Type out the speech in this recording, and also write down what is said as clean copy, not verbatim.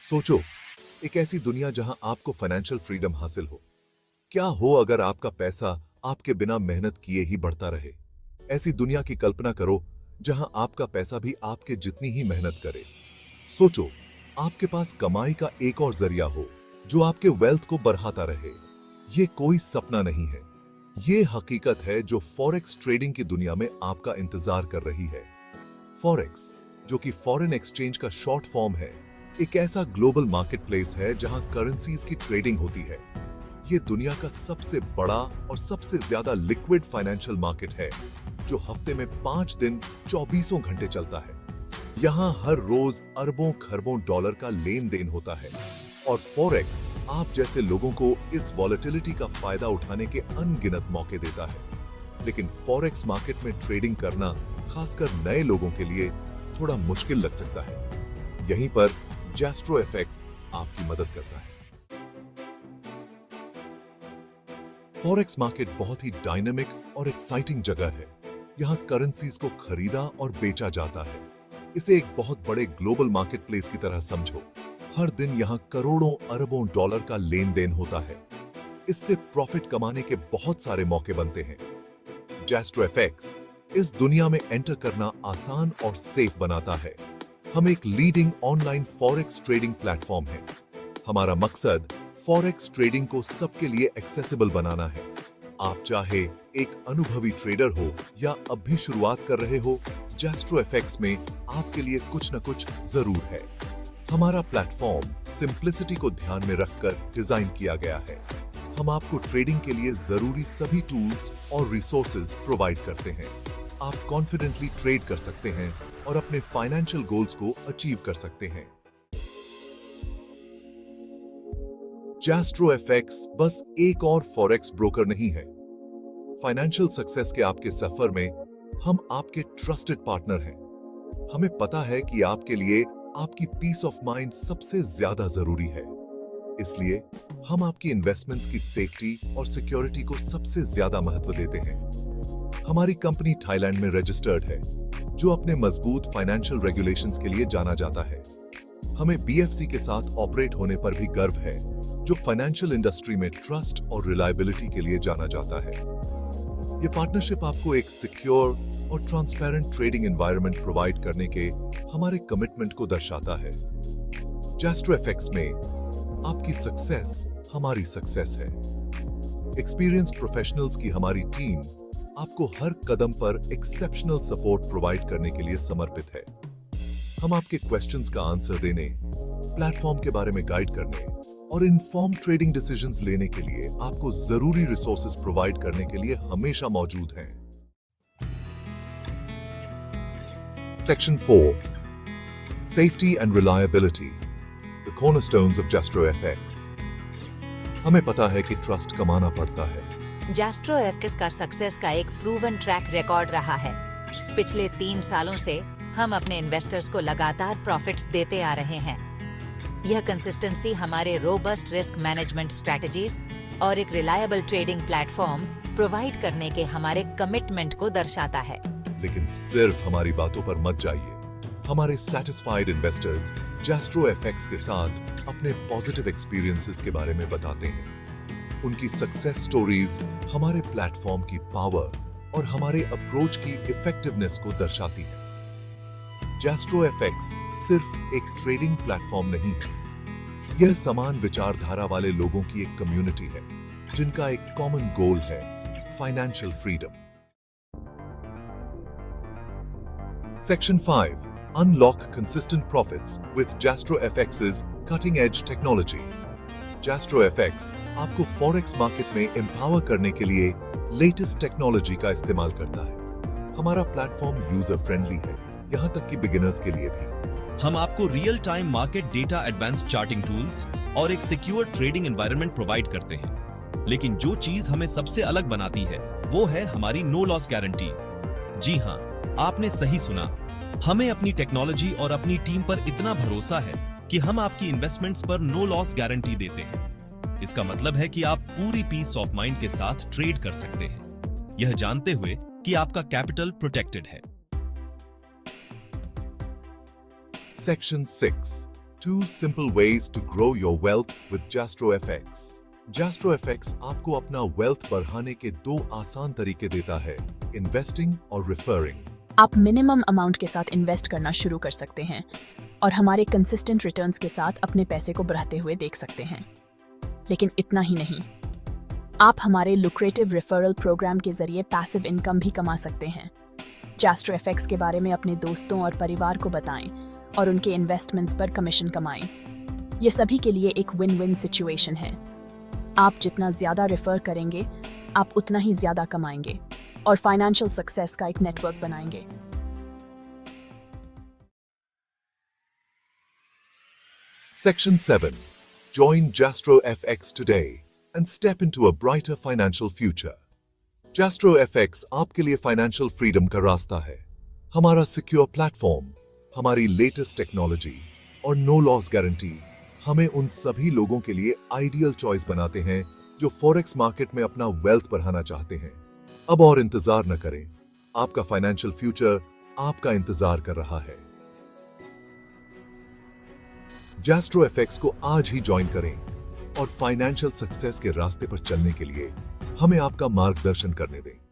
सोचो, एक ऐसी दुनिया जहां आपको फाइनेंशियल फ्रीडम हासिल हो। क्या हो अगर आपका पैसा आपके बिना मेहनत किए ही बढ़ता रहे। ऐसी दुनिया की कल्पना करो जहां आपका पैसा भी आपके जितनी ही मेहनत करे। सोचो, आपके पास कमाई का एक और जरिया हो जो आपके वेल्थ को बढ़ाता रहे। ये कोई सपना नहीं है, ये हकीकत है जो फॉरेक्स ट्रेडिंग की दुनिया में आपका इंतजार कर रही है। फॉरेक्स, जो कि फॉरेन एक्सचेंज का शॉर्ट फॉर्म है, एक ऐसा ग्लोबल मार्केटप्लेस है जहां करेंसीज की ट्रेडिंग होती है। ये दुनिया का सबसे बड़ा और सबसे ज्यादा लिक्विड फाइनेंशियल मार्केट है जो हफ्ते में 5 दिन 24 घंटे चलता है। यहाँ हर रोज अरबों खरबों डॉलर का लेन देन होता है और फॉरेक्स आप जैसे लोगों को इस वॉलेटिलिटी का फायदा उठाने के अनगिनत मौके देता है। लेकिन फॉरेक्स मार्केट में ट्रेडिंग करना खासकर नए लोगों के लिए थोड़ा मुश्किल लग सकता है। यहीं पर जैस्ट्रो एफएक्स आपकी मदद करता है। फॉरेक्स मार्केट बहुत ही डायनामिक और एक्साइटिंग जगह है। यहाँ करेंसीज को खरीदा और बेचा जाता है। इसे एक बहुत बड़े ग्लोबल मार्केटप्लेस की तरह समझो। हर दिन यहाँ करोड़ों अरबों डॉलर का लेन देन होता है। इससे प्रॉफिट कमाने के बहुत सारे मौके बनते हैं। जैस्ट्रो एफएक्स इस दुनिया में एंटर करना आसान और सेफ बनाता है। हम एक leading online forex trading platform है। हमारा मकसद फॉरेक्स ट्रेडिंग को सबके लिए एक्सेसिबल बनाना है। आप चाहे एक अनुभवी ट्रेडर हो या अब भी शुरुआत कर रहे हो, जैस्ट्रो एफएक्स में आपके लिए कुछ न कुछ जरूर है। हमारा प्लेटफॉर्म सिंप्लिसिटी को ध्यान में रखकर डिजाइन किया गया है। हम आपको ट्रेडिंग के लिए जरूरी सभी टूल्स और रिसोर्सेज प्रोवाइड करते हैं। आप कॉन्फिडेंटली ट्रेड कर सकते हैं और अपने फाइनेंशियल गोल्स को अचीव कर सकते हैं। जैस्ट्रो एफएक्स बस एक और फॉरेक्स ब्रोकर नहीं है। फाइनेंशियल सक्सेस के आपके सफर में हम आपके ट्रस्टेड पार्टनर हैं। हमें पता है कि आपके लिए आपकी पीस ऑफ माइंड सबसे ज्यादा जरूरी है। इसलिए हम आपकी इन्वेस्टमेंट्स की सेफ्टी और सिक्योरिटी को सबसे ज्यादा महत्व देते हैं। हमारी कंपनी थाईलैंड में रजिस्टर्ड है, जो अपने मजबूत फाइनेंशियल रेगुलेशंस के लिए जाना जाता है। हमें बीएफसी के साथ ऑपरेट होने पर भी गर्व है, जो फाइनेंशियल इंडस्ट्री में ट्रस्ट और रिलायबिलिटी के लिए जाना जाता है। यह पार्टनरशिप आपको एक सिक्योर और ट्रांसपेरेंट ट्रेडिंग एनवायरनमेंट प्रोवाइड करने के हमारे कमिटमेंट को दर्शाता है। जैस्ट्रो एफएक्स में आपकी सक्सेस हमारी सक्सेस है। एक्सपीरियंस प्रोफेशनल्स की हमारी टीम आपको हर कदम पर एक्सेप्शनल सपोर्ट प्रोवाइड करने के लिए समर्पित है। हम आपके क्वेश्चंस का आंसर देने, प्लेटफॉर्म के बारे में गाइड करने और इन्फॉर्म ट्रेडिंग डिसीजंस लेने के लिए आपको जरूरी रिसोर्सेज प्रोवाइड करने के लिए हमेशा मौजूद हैं। Section 4, safety and reliability, the cornerstones of Jastro FX. हमें पता है कि ट्रस्ट कमाना पड़ता है। जैस्ट्रो एफएक्स का सक्सेस का एक प्रूवन ट्रैक रिकॉर्ड रहा है। पिछले 3 सालों से हम अपने इन्वेस्टर्स को लगातार प्रॉफिट्स देते आ रहे हैं। यह कंसिस्टेंसी हमारे रोबस्ट रिस्क मैनेजमेंट स्ट्रेटजीज और एक रिलायबल ट्रेडिंग प्लेटफॉर्म प्रोवाइड करने के हमारे कमिटमेंट को दर्शाता है। लेकिन सिर्फ हमारी बातों पर मत जाइए। हमारे सेटिस्फाइड इन्वेस्टर्स जैस्ट्रो एफएक्स के साथ अपने पॉजिटिव एक्सपीरियंसेस के बारे में बताते हैं। उनकी सक्सेस स्टोरीज हमारे प्लेटफॉर्म की पावर और हमारे अप्रोच की इफेक्टिवनेस को दर्शाती है। जैस्ट्रो एफएक्स सिर्फ एक ट्रेडिंग प्लेटफॉर्म नहीं है। यह समान विचारधारा वाले लोगों की एक कम्युनिटी है, जिनका एक कॉमन गोल है, financial freedom. Section 5, unlock consistent profits with Jastro FX's cutting edge technology. Jastro FX आपको फॉरेक्स मार्केट में एम्पावर करने के लिए लेटेस्ट टेक्नोलॉजी का इस्तेमाल करता है। हमारा प्लेटफॉर्म यूजर फ्रेंडली है, यहाँ तक कि बिगिनर्स के लिए भी। हम आपको real time market data, advance charting tools और एक सिक्योर ट्रेडिंग एनवायरनमेंट प्रोवाइड करते हैं। लेकिन जो चीज हमें सबसे अलग बनाती है वो है हमारी नो लॉस गारंटी। जी हाँ, आपने सही सुना। हमें अपनी टेक्नोलॉजी और अपनी टीम पर इतना भरोसा है कि हम आपकी इन्वेस्टमेंट्स पर नो लॉस गारंटी देते हैं। इसका मतलब है कि आप पूरी पीस ऑफ माइंड के साथ ट्रेड कर सकते हैं, यह जानते हुए कि आपका कैपिटल प्रोटेक्टेड है। Section 6, 2 simple ways to grow your wealth with JastroFX. JastroFX आपको अपना wealth बढ़ाने के 2 आसान तरीके देता है, इन्वेस्टिंग और रेफरिंग। आप मिनिमम अमाउंट के साथ इन्वेस्ट करना शुरू कर सकते हैं और हमारे कंसिस्टेंट रिटर्न्स के साथ अपने पैसे को बढ़ाते हुए देख सकते हैं। लेकिन इतना ही नहीं, आप हमारे लुक्रेटिव रेफरल प्रोग्राम के जरिए पैसिव इनकम भी कमा सकते हैं। JastroFX के बारे में अपने दोस्तों और परिवार को बताएं और उनके इन्वेस्टमेंट्स पर कमीशन कमाएं। ये सभी के लिए एक विन विन सिचुएशन है। आप जितना ज्यादा रेफर करेंगे, आप उतना ही ज्यादा कमाएंगे और फाइनेंशियल सक्सेस का एक नेटवर्क बनाएंगे। Section 7. Join JastroFX today and step into a brighter financial future. JastroFX आपके लिए फाइनेंशियल फ्रीडम का रास्ता है। हमारा सिक्योर प्लेटफॉर्म, हमारी लेटेस्ट टेक्नोलॉजी और नो लॉस गारंटी हमें उन सभी लोगों के लिए आइडियल चॉइस बनाते हैं जो फॉरेक्स मार्केट में अपना वेल्थ बढ़ाना चाहते हैं। अब और इंतजार न करें, आपका फाइनेंशियल फ्यूचर आपका इंतजार कर रहा है। JastroFX को आज ही ज्वाइन करें और फाइनेंशियल सक्सेस के रास्ते पर चलने के लिए हमें आपका मार्गदर्शन करने दें।